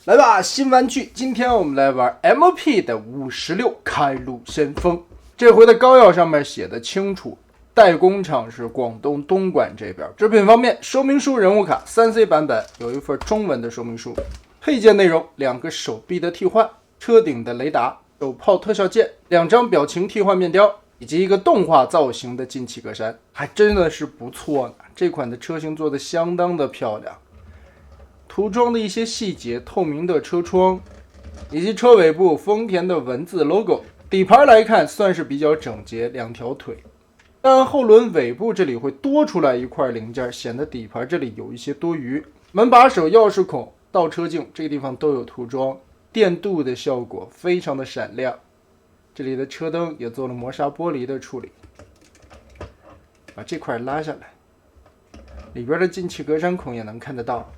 来吧，新玩具！今天我们来玩 MP 的56开路先锋。这回的膏药上面写的清楚，代工厂是广东东莞这边。制品方面，说明书人物卡 3C 版本有一份中文的说明书。配件内容：2个手臂的替换，车顶的雷达，手炮特效键，2张表情替换面雕，以及一个动画造型的进气格栅，还真的是不错呢。这款的车型做的相当的漂亮。涂装的一些细节，透明的车窗，以及车尾部丰田的文字 logo。底盘来看算是比较整洁，2条腿，但后轮尾部这里会多出来一块零件，显得底盘这里有一些多余。门把手、钥匙孔、倒车镜这个地方都有涂装，电镀的效果非常的闪亮。这里的车灯也做了磨砂玻璃的处理。把这块拉下来，里边的进气格栅孔也能看得到。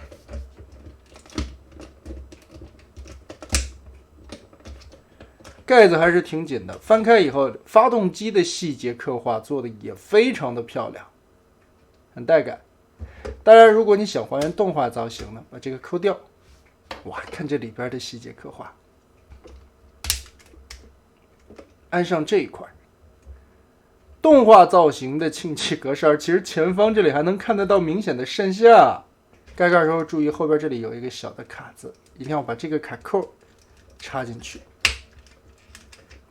盖子还是挺紧的，翻开以后，发动机的细节刻画做的也非常的漂亮，很带感。当然，如果你想还原动画造型呢，把这个抠掉。哇，看这里边的细节刻画。安上这一块，动画造型的进气格栅，其实前方这里还能看得到明显的渗下。盖盖的时候注意后边这里有一个小的卡子，一定要把这个卡扣插进去。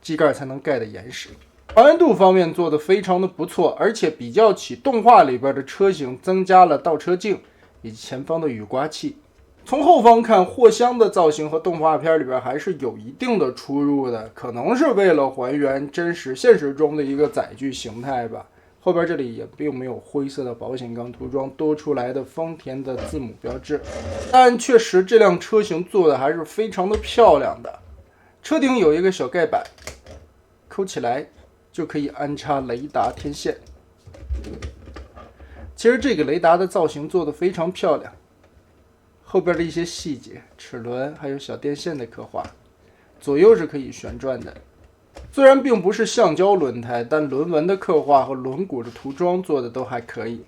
机盖才能盖得严实。还原度方面做得非常的不错，而且比较起动画里边的车型，增加了倒车镜以及前方的雨刮器。从后方看，货箱的造型和动画片里边还是有一定的出入的，可能是为了还原真实现实中的一个载具形态吧。后边这里也并没有灰色的保险杠涂装，多出来的丰田的字母标志，但确实这辆车型做的还是非常的漂亮的。车顶有一个小盖板，抠起来就可以安插雷达天线。其实这个雷达的造型做得非常漂亮，后边的一些细节，齿轮还有小电线的刻画，左右是可以旋转的。虽然并不是橡胶轮胎，但轮纹的刻画和轮毂的涂装做的都还可以。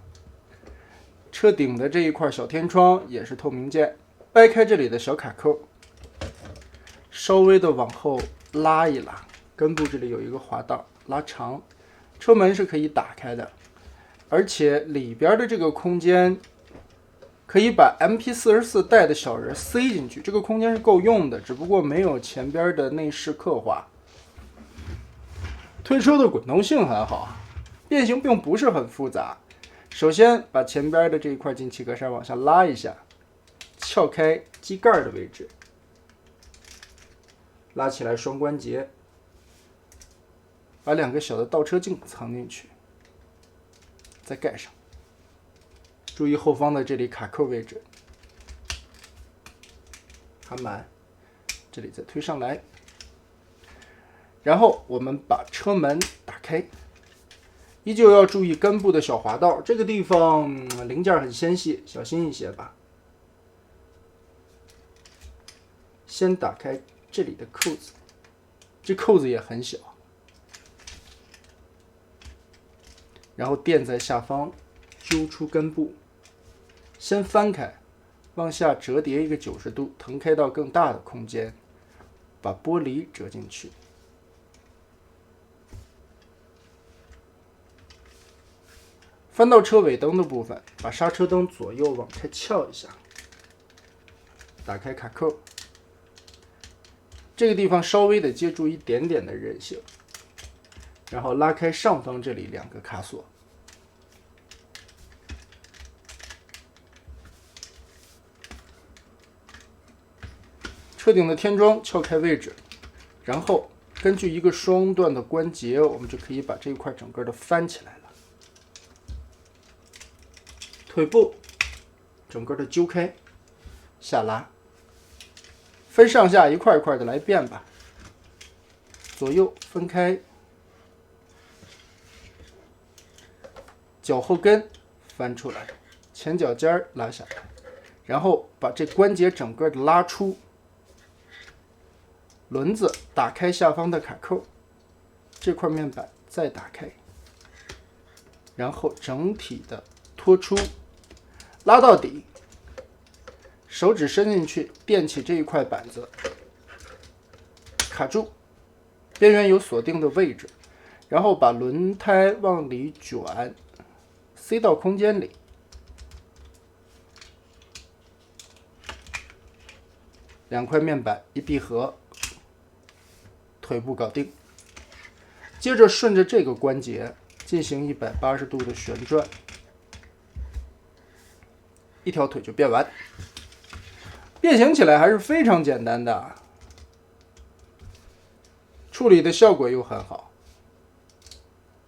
车顶的这一块小天窗也是透明件，掰开这里的小卡扣，稍微的往后拉一拉，根部这里有一个滑道，拉长，车门是可以打开的，而且里边的这个空间可以把 MP44 带的小人塞进去，这个空间是够用的，只不过没有前边的内饰刻画。推车的滚动性还好，变形并不是很复杂。首先把前边的这一块进气格栅往下拉一下，撬开机盖的位置，拉起来双关节，把2个小的倒车镜藏进去，再盖上。注意后方的这里卡扣位置，还满，这里再推上来。然后我们把车门打开，依旧要注意根部的小滑道，这个地方零件很纤细，小心一些吧。先打开这里的扣子，这扣子也很小，然后垫在下方，揪出根部，先翻开，往下折叠一个90度，腾开到更大的空间，把玻璃折进去。翻到车尾灯的部分，把刹车灯左右往开翘一下，打开卡扣，这个地方稍微的接住一点点的韧性，然后拉开上方这里2个卡锁，车顶的天窗撬开位置，然后根据一个双段的关节，我们就可以把这一块整个的翻起来了。腿部整个的揪开，下拉，分上下一块一块的来变吧。左右分开，脚后跟翻出来，前脚尖拉下来，然后把这关节整个的拉出。轮子打开下方的卡扣，这块面板再打开，然后整体的拖出，拉到底，手指伸进去垫起这一块板子，卡住，边缘有锁定的位置，然后把轮胎往里卷，塞到空间里，两块面板一闭合，腿部搞定。接着顺着这个关节进行180度的旋转，一条腿就变完。变形起来还是非常简单的，处理的效果又很好。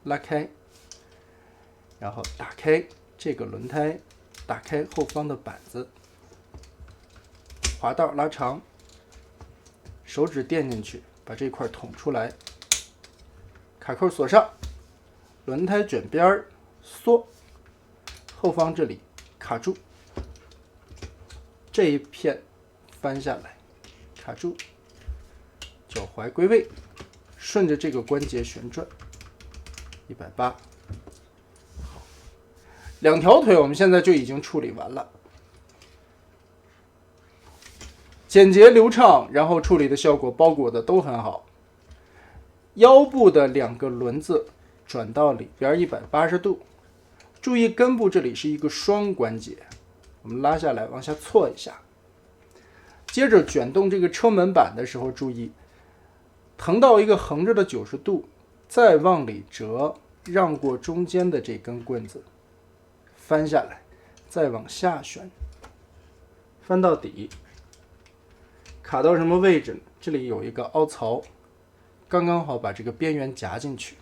拉开，然后打开这个轮胎，打开后方的板子，滑道拉长，手指垫进去，把这块捅出来，卡扣锁上，轮胎卷边缩，后方这里卡住，这一片翻下来，卡住，脚踝归位，顺着这个关节旋转，180。好，两条腿我们现在就已经处理完了，简洁流畅，然后处理的效果包裹的都很好。腰部的两个轮子转到里边180度，注意根部这里是一个双关节，我们拉下来往下错一下。接着卷动这个车门板的时候，注意腾到一个横着的90度，再往里折，让过中间的这根棍子，翻下来，再往下旋，翻到底，卡到什么位置呢？这里有一个凹槽，刚刚好把这个边缘夹进去。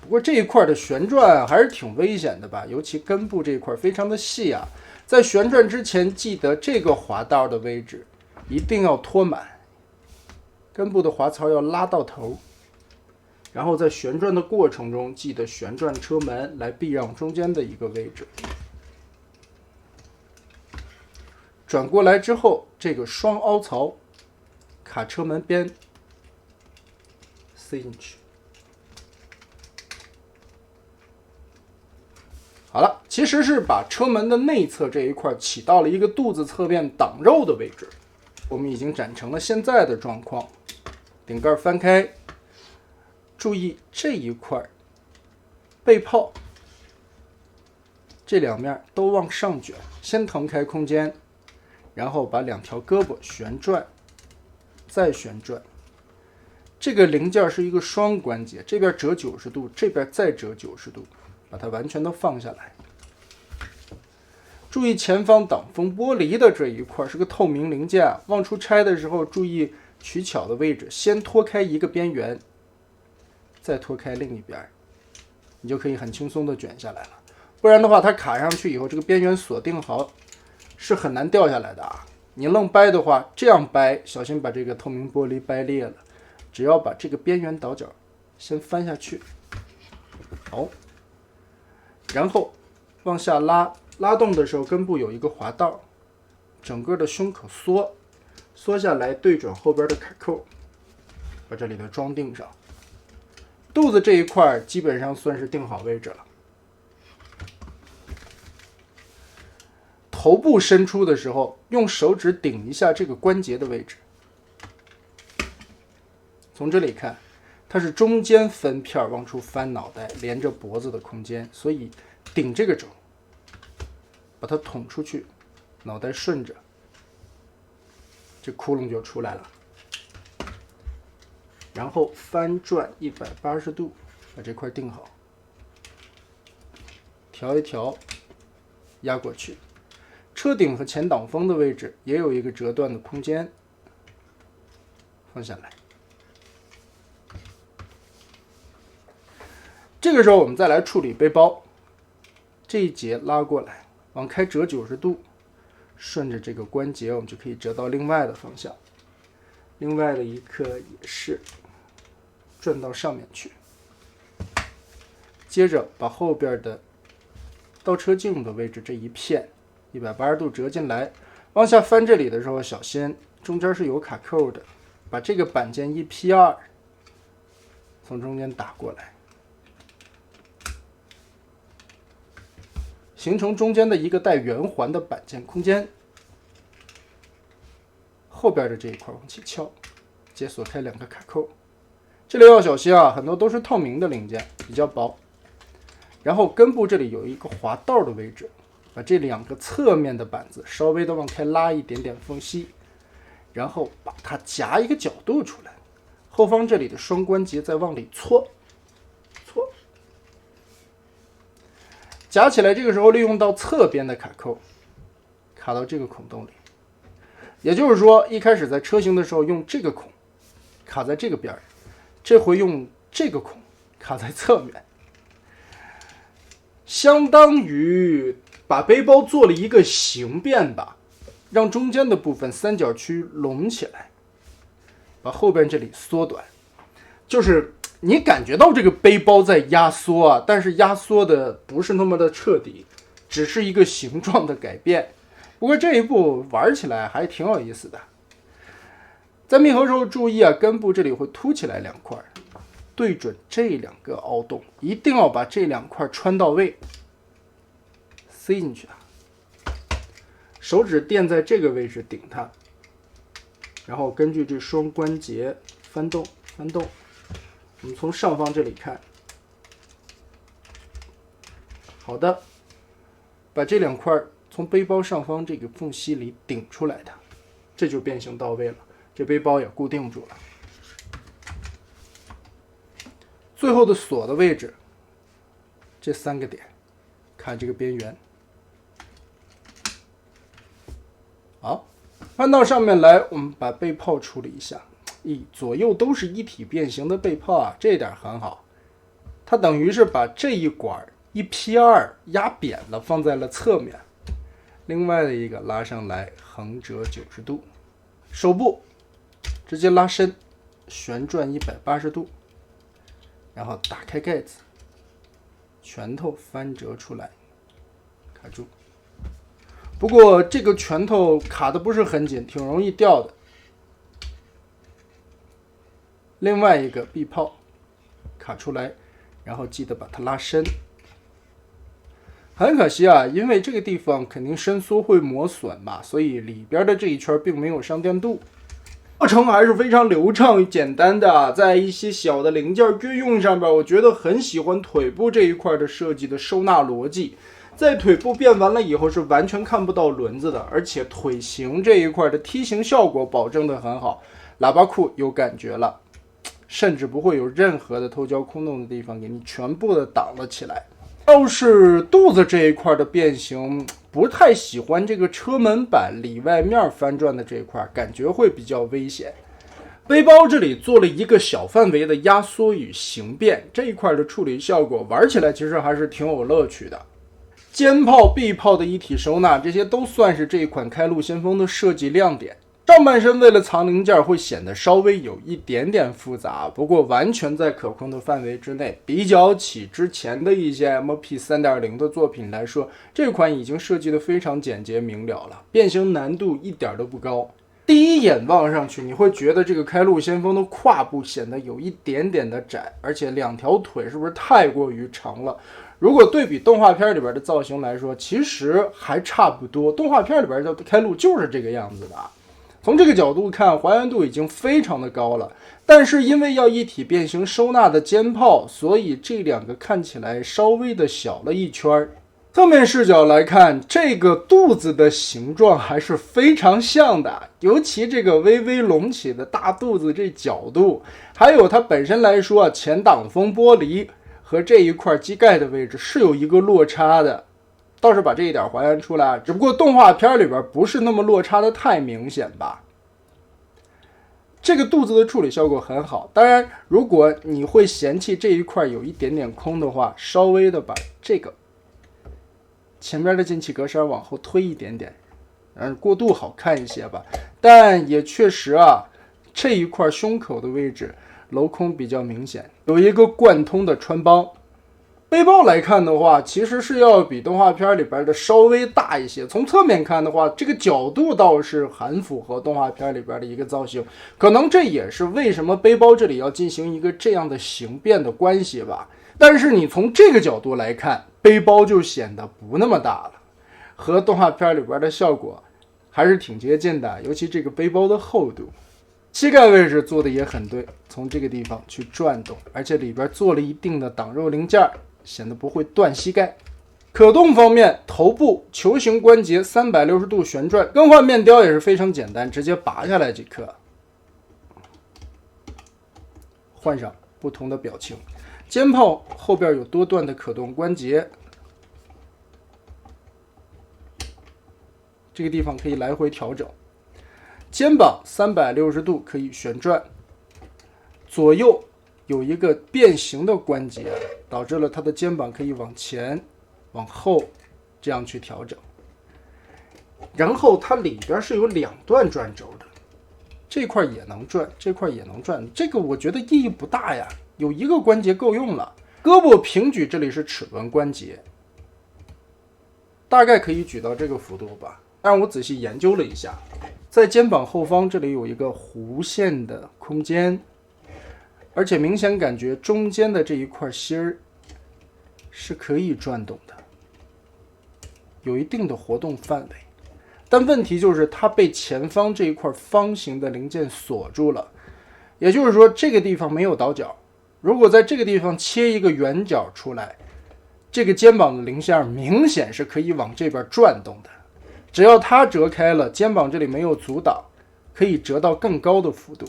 不过这一块的旋转还是挺危险的吧，尤其根部这一块非常的细啊。在旋转之前，记得这个滑道的位置一定要拖满，根部的滑槽要拉到头，然后在旋转的过程中，记得旋转车门来避让中间的一个位置。转过来之后，这个双凹槽卡车门边，塞进去。好了，其实是把车门的内侧这一块起到了一个肚子侧面挡肉的位置。我们已经展成了现在的状况。顶盖翻开，注意这一块背泡这两面都往上卷，先腾开空间，然后把两条胳膊旋转，再旋转。这个零件是一个双关节，这边折90度，这边再折90度，把它完全都放下来。注意前方挡风玻璃的这一块是个透明零件，往出拆的时候注意取巧的位置，先脱开一个边缘，再脱开另一边，你就可以很轻松的卷下来了。不然的话，它卡上去以后，这个边缘锁定好是很难掉下来的啊。你愣掰的话，这样掰小心把这个透明玻璃掰裂了。只要把这个边缘倒角先翻下去，好，然后往下拉，拉动的时候根部有一个滑道，整个的胸口缩，缩下来对准后边的卡扣，把这里头装定上。肚子这一块基本上算是定好位置了。头部伸出的时候，用手指顶一下这个关节的位置。从这里看，它是中间分片往出翻脑袋，连着脖子的空间，所以顶这个轴，把它捅出去，脑袋顺着，这窟窿就出来了。然后翻转180度，把这块定好，调一调，压过去。车顶和前挡风的位置也有一个折断的空间，放下来。这个时候我们再来处理背包，这一节拉过来，往开折90度，顺着这个关节我们就可以折到另外的方向，另外的一颗也是转到上面去。接着把后边的倒车镜的位置这一片180度折进来，往下翻这里的时候小心，中间是有卡扣的，把这个板件一劈二，从中间打过来。形成中间的一个带圆环的板件空间。后边的这一块往起撬，解锁开2个卡扣。这里要小心啊，很多都是透明的零件，比较薄。然后根部这里有一个滑道的位置，把这2个侧面的板子稍微的往开拉一点点缝隙，然后把它夹一个角度出来。后方这里的双关节再往里搓，夹起来。这个时候利用到侧边的卡扣，卡到这个孔洞里。也就是说，一开始在车型的时候用这个孔卡在这个边儿，这回用这个孔卡在侧面，相当于把背包做了一个形变吧，让中间的部分三角区隆起来，把后边这里缩短。就是你感觉到这个背包在压缩啊，但是压缩的不是那么的彻底，只是一个形状的改变。不过这一步玩起来还挺有意思的。在密合时候注意啊，根部这里会凸起来2块，对准这2个凹洞，一定要把这2块穿到位，塞进去啊。手指垫在这个位置顶它，然后根据这双关节翻动。我们从上方这里看，好的，把这2块从背包上方这个缝隙里顶出来的，这就变形到位了，这背包也固定住了。最后的锁的位置，这3个点，看这个边缘。好，翻到上面来，我们把背炮处理一下。左右都是一体变形的背炮啊，这点很好。它等于是把这一管一劈2压扁了，放在了侧面。另外的一个拉上来，横折90度，手部直接拉伸，旋转180度，然后打开盖子，拳头翻折出来，卡住。不过这个拳头卡的不是很紧，挺容易掉的。另外一个臂炮卡出来，然后记得把它拉伸。很可惜啊，因为这个地方肯定伸缩会磨损嘛，所以里边的这一圈并没有上电镀。过程还是非常流畅与简单的，在一些小的零件运用上边，我觉得很喜欢腿部这一块的设计的收纳逻辑。在腿部变完了以后是完全看不到轮子的，而且腿型这一块的梯形效果保证的很好，喇叭裤有感觉了，甚至不会有任何的头胶空洞的地方给你全部的挡了起来。要是肚子这一块的变形，不太喜欢这个车门板里外面翻转的这一块，感觉会比较危险。背包这里做了一个小范围的压缩与形变，这一块的处理效果玩起来其实还是挺有乐趣的。肩炮、臂炮的一体收纳，这些都算是这一款开路先锋的设计亮点。上半身为了藏零件会显得稍微有一点点复杂，不过完全在可控的范围之内。比较起之前的一些 MOP 3.0 的作品来说，这款已经设计得非常简洁明了了，变形难度一点都不高。第一眼望上去，你会觉得这个开路先锋的胯部显得有一点点的窄，而且2条腿是不是太过于长了？如果对比动画片里边的造型来说，其实还差不多。动画片里边的开路就是这个样子的。从这个角度看，还原度已经非常的高了，但是因为要一体变形收纳的肩炮，所以这2个看起来稍微的小了一圈。侧面视角来看，这个肚子的形状还是非常像的，尤其这个微微隆起的大肚子这角度，还有它本身来说前挡风玻璃和这一块机盖的位置是有一个落差的，倒是把这一点还原出来，只不过动画片里边不是那么落差的太明显吧。这个肚子的处理效果很好，当然如果你会嫌弃这一块有一点点空的话，稍微的把这个前边的进气格栅往后推一点点，过渡好看一些吧。但也确实啊，这一块胸口的位置镂空比较明显，有一个贯通的穿帮。背包来看的话，其实是要比动画片里边的稍微大一些。从侧面看的话，这个角度倒是很符合动画片里边的一个造型，可能这也是为什么背包这里要进行一个这样的形变的关系吧。但是你从这个角度来看，背包就显得不那么大了，和动画片里边的效果还是挺接近的，尤其这个背包的厚度。膝盖位置做的也很对，从这个地方去转动，而且里边做了一定的挡肉零件，显得不会断膝盖。可动方面，头部球形关节360度旋转，更换面雕也是非常简单，直接拔下来即可，换上不同的表情。肩炮后边有多段的可动关节，这个地方可以来回调整。肩膀360度可以旋转，左右有一个变形的关节，导致了它的肩膀可以往前往后这样去调整。然后它里边是有2段转轴的，这块也能转，这块也能转，这个我觉得意义不大呀，有一个关节够用了。胳膊平举这里是齿轮关节，大概可以举到这个幅度吧，但我仔细研究了一下，在肩膀后方这里有一个弧线的空间，而且明显感觉中间的这一块芯儿是可以转动的，有一定的活动范围。但问题就是它被前方这一块方形的零件锁住了，也就是说这个地方没有倒角。如果在这个地方切一个圆角出来，这个肩膀的零件明显是可以往这边转动的，只要它折开了，肩膀这里没有阻挡，可以折到更高的幅度。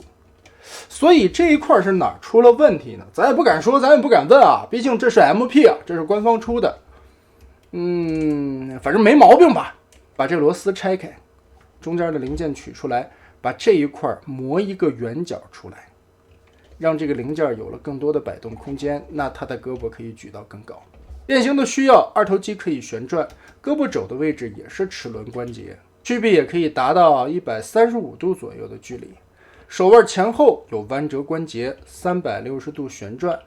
所以这一块是哪儿出了问题呢？咱也不敢说，咱也不敢问啊，毕竟这是 MP 啊，这是官方出的。反正没毛病吧。把这螺丝拆开，中间的零件取出来，把这一块磨一个圆角出来，让这个零件有了更多的摆动空间，那它的胳膊可以举到更高。变形的需要，二头肌可以旋转，胳膊肘的位置也是齿轮关节，曲臂也可以达到135度左右的距离。手腕前后有弯折关节，360度旋转。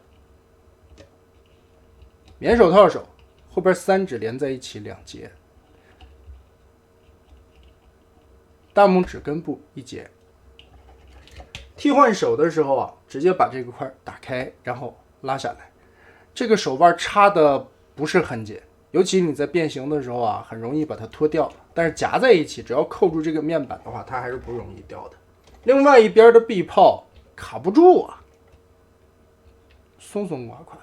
棉手套手，后边3指连在一起2节，大拇指根部1节。替换手的时候啊，直接把这个块打开，然后拉下来。这个手腕插的不是很紧，尤其你在变形的时候啊，很容易把它脱掉。但是夹在一起，只要扣住这个面板的话，它还是不容易掉的。另外一边的臂炮卡不住啊，松松垮垮的。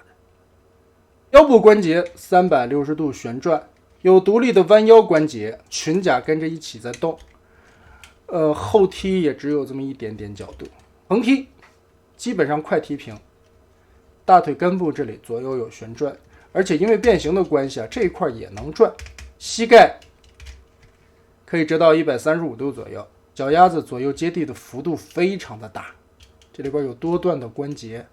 腰部关节360度旋转，有独立的弯腰关节，裙甲跟着一起在动。后踢也只有这么一点点角度，横踢基本上快踢平。大腿根部这里左右有旋转，而且因为变形的关系啊，这一块也能转。膝盖可以折到135度左右，脚丫子左右接地的幅度非常的大，这里边有多段的关节，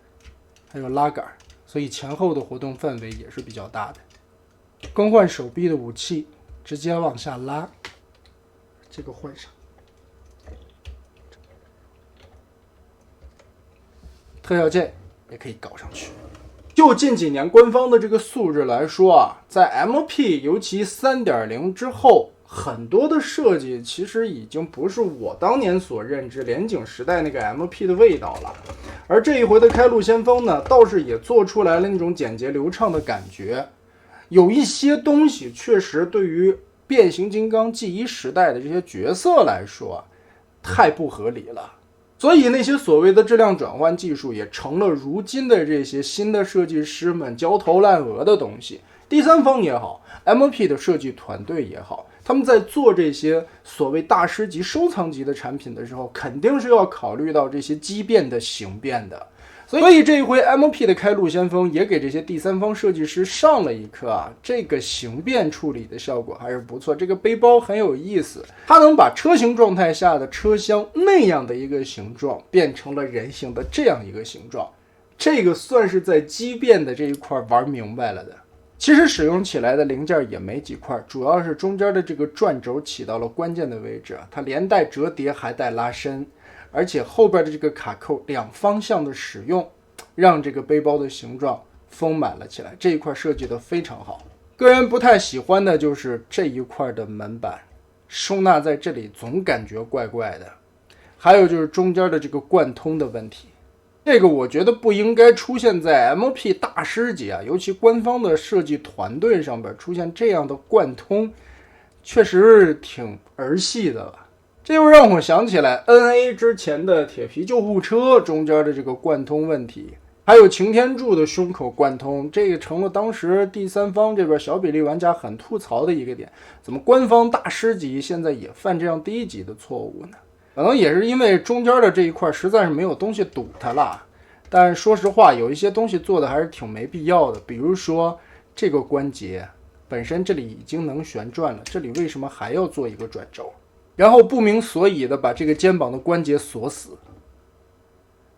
还有拉杆，所以前后的活动范围也是比较大的。更换手臂的武器，直接往下拉，这个换上。特效键也可以搞上去。就近几年官方的这个素质来说啊，在 MP 尤其 3.0 之后，很多的设计其实已经不是我当年所认知联景时代那个 MP 的味道了。而这一回的开路先锋呢，倒是也做出来了那种简洁流畅的感觉。有一些东西确实对于变形金刚 G1 时代的这些角色来说太不合理了。所以那些所谓的质量转换技术也成了如今的这些新的设计师们焦头烂额的东西。第三方也好， MP 的设计团队也好，他们在做这些所谓大师级收藏级的产品的时候，肯定是要考虑到这些畸变的形变的。所以这一回 MP 的开路先锋也给这些第三方设计师上了一课啊，这个形变处理的效果还是不错。这个背包很有意思，它能把车型状态下的车厢那样的一个形状变成了人形的这样一个形状，这个算是在畸变的这一块玩明白了的。其实使用起来的零件也没几块，主要是中间的这个转轴起到了关键的位置，它连带折叠还带拉伸，而且后边的这个卡扣两方向的使用，让这个背包的形状丰满了起来，这一块设计的非常好。个人不太喜欢的就是这一块的门板收纳在这里总感觉怪怪的，还有就是中间的这个贯通的问题，这个我觉得不应该出现在 MOP 大师级啊，尤其官方的设计团队上边出现这样的贯通，确实挺儿戏的了。这又让我想起来 NA 之前的铁皮救护车中间的这个贯通问题，还有擎天柱的胸口贯通，这个成了当时第三方这边小比例玩家很吐槽的一个点。怎么官方大师级现在也犯这样低级的错误呢？可能也是因为中间的这一块实在是没有东西堵它了。但说实话，有一些东西做的还是挺没必要的，比如说这个关节本身这里已经能旋转了，这里为什么还要做一个转轴？然后不明所以的把这个肩膀的关节锁死，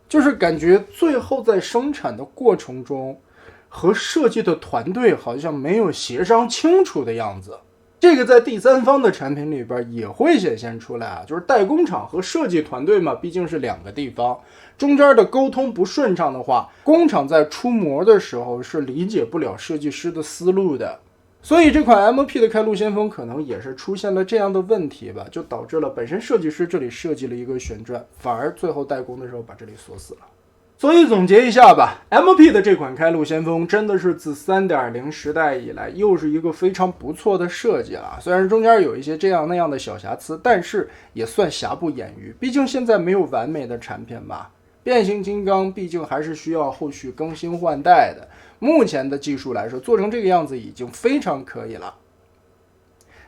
就是感觉最后在生产的过程中和设计的团队好像没有协商清楚的样子。这个在第三方的产品里边也会显现出来啊，就是代工厂和设计团队嘛，毕竟是两个地方，中间的沟通不顺畅的话，工厂在出模的时候是理解不了设计师的思路的。所以这款 MOP 的开路先锋可能也是出现了这样的问题吧，就导致了本身设计师这里设计了一个旋转，反而最后代工的时候把这里锁死了。所以总结一下吧， MOP 的这款开路先锋真的是自 3.0 时代以来又是一个非常不错的设计了。虽然中间有一些这样那样的小瑕疵，但是也算瑕不掩瑜，毕竟现在没有完美的产品嘛。变形金刚毕竟还是需要后续更新换代的，目前的技术来说做成这个样子已经非常可以了。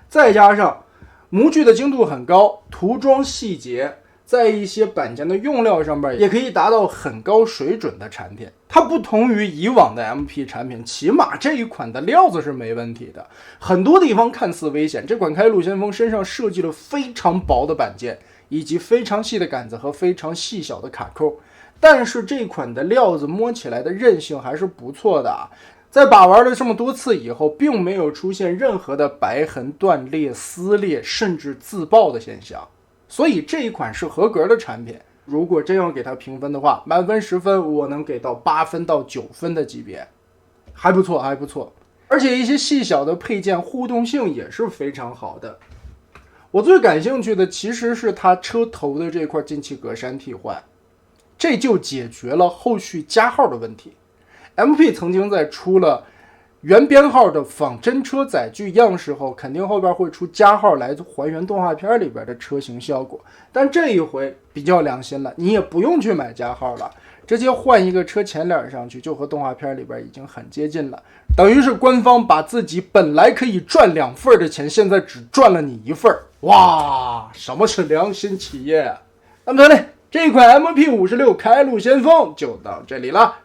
再加上模具的精度很高，涂装细节在一些板件的用料上面也可以达到很高水准的产品。它不同于以往的 MP 产品，起码这一款的料子是没问题的。很多地方看似危险，这款开路先锋身上设计了非常薄的板件，以及非常细的杆子和非常细小的卡扣，但是这款的料子摸起来的韧性还是不错的啊。在把玩了这么多次以后，并没有出现任何的白痕、断裂、撕裂，甚至自爆的现象。所以这一款是合格的产品，如果真要给它评分的话，满分10分我能给到8分到9分的级别，还不错还不错。而且一些细小的配件互动性也是非常好的。我最感兴趣的其实是它车头的这块进气格栅替换，这就解决了后续加号的问题。MP 曾经在出了原编号的仿真车载具样式后，肯定后边会出加号来还原动画片里边的车型效果，但这一回比较良心了，你也不用去买加号了，直接换一个车前脸上去，就和动画片里边已经很接近了。等于是官方把自己本来可以赚2份的钱，现在只赚了你1份。哇，什么是良心企业啊？那么得嘞，这款 MP56 开路先锋就到这里了。